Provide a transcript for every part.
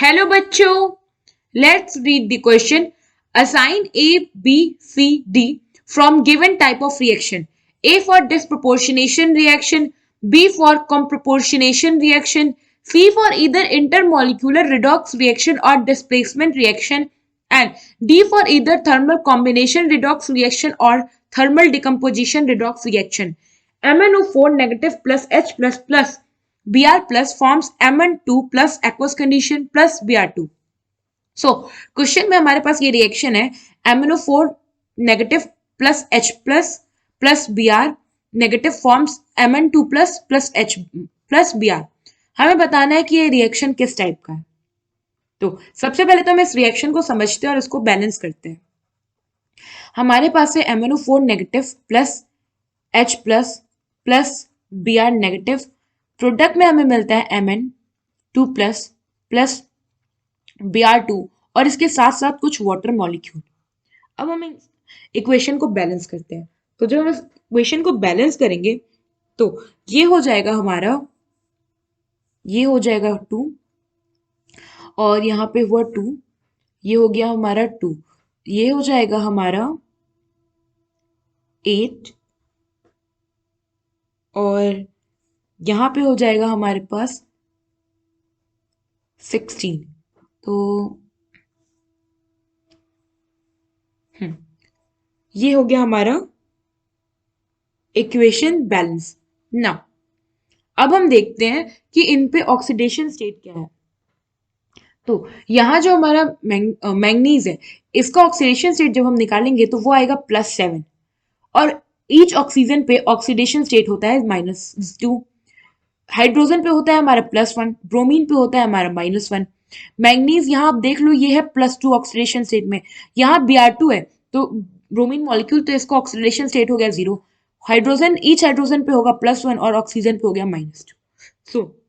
Hello बच्चों, let's read the question. Assign A, B, C, D from given type of reaction. A for disproportionation reaction, B for comproportionation reaction, C for either intermolecular redox reaction or displacement reaction, and D for either thermal combination redox reaction or thermal decomposition redox reaction. MnO4 negative plus H plus plus Br plus forms Mn2 plus aqueous condition plus Br2. So question में हमारे पास ये reaction है MnO4 negative plus H plus plus Br negative forms Mn2 plus plus H plus Br. हमें बताना है कि ये reaction किस टाइप का है. तो सबसे पहले तो हम इस रिएक्शन को समझते हैं और इसको बैलेंस करते हैं. हमारे पास है MnO4 negative plus H plus plus Br negative. Product में हमें मिलता है Mn2 प्लस प्लस Br2 और इसके साथ साथ कुछ वाटर मॉलिक्यूल. अब हम इक्वेशन को बैलेंस करते हैं. तो जब हम इस इक्वेशन को बैलेंस करेंगे तो ये हो जाएगा हमारा, ये हो जाएगा 2 और यहाँ पे हुआ 2, ये हो गया हमारा 2, ये हो जाएगा हमारा 8 और यहाँ पे हो जाएगा हमारे पास 16. तो ये हो गया हमारा इक्वेशन बैलेंस. नाउ अब हम देखते हैं कि इन पे ऑक्सीडेशन स्टेट क्या है. तो यहाँ जो हमारा मैंगनीज है, इसका ऑक्सीडेशन स्टेट जब हम निकालेंगे तो वो आएगा +7 और ईच ऑक्सीजन पे ऑक्सीडेशन स्टेट होता है -2. हाइड्रोजन पे होता है हमारा +1, ब्रोमीन पे होता है हमारा -1. मैंगनीज यहाँ आप देख लो, ये है +2 ऑक्सीडेशन स्टेट में. यहाँ Br2 है तो ब्रोमीन मॉलिक्यूल, तो इसका ऑक्सीडेशन स्टेट हो गया 0. हाइड्रोजन, ईच हाइड्रोजन पे होगा +1 और ऑक्सीजन पे हो गया -2. सो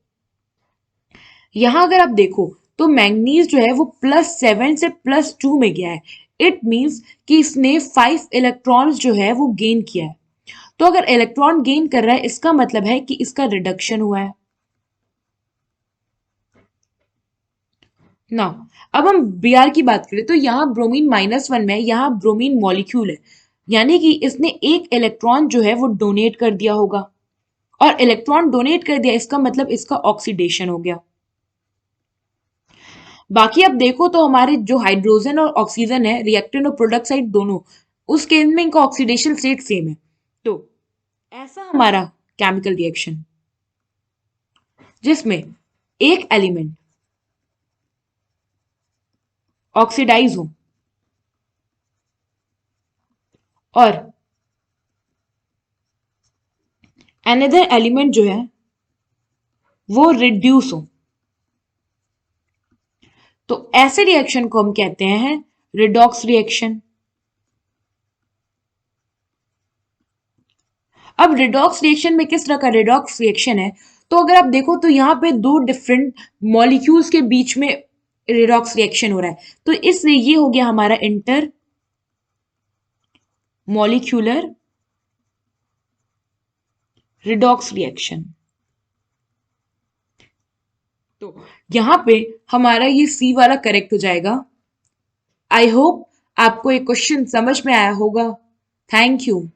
यहाँ अगर आप देखो तो मैंगनीज जो है वो +7 से +2 में गया है. इट मीन्स कि इसने 5 इलेक्ट्रॉन्स जो है वो गेन किया है. तो अगर इलेक्ट्रॉन गेन कर रहा है इसका मतलब है कि इसका रिडक्शन हुआ है. ना अब हम Br की बात करें तो यहाँ ब्रोमीन -1 में, यहाँ ब्रोमीन मॉलिक्यूल है, यानी कि इसने एक इलेक्ट्रॉन जो है वो डोनेट कर दिया होगा. और इलेक्ट्रॉन डोनेट कर दिया इसका मतलब इसका ऑक्सीडेशन हो गया. बाकी अब देखो तो हमारे जो हाइड्रोजन और ऑक्सीजन है, रिएक्टेंट और प्रोडक्ट साइड दोनों, उस केस में इनका ऑक्सीडेशन स्टेट सेम है. तो ऐसा हमारा केमिकल रिएक्शन जिसमें एक एलिमेंट ऑक्सीडाइज हो और अनदर एलिमेंट जो है वो रिड्यूस हो, तो ऐसे रिएक्शन को हम कहते हैं रिडॉक्स रिएक्शन. अब रिडॉक्स रिएक्शन में किस तरह का रिडॉक्स रिएक्शन है, तो अगर आप देखो तो यहाँ पे दो डिफरेंट मॉलिक्यूल्स के बीच में रिडॉक्स रिएक्शन हो रहा है. तो इसलिए ये हो गया हमारा इंटर मॉलिक्यूलर रिडॉक्स रिएक्शन. तो यहां पे हमारा ये सी वाला करेक्ट हो जाएगा. आई होप आपको ये क्वेश्चन समझ में आया होगा. Thank you.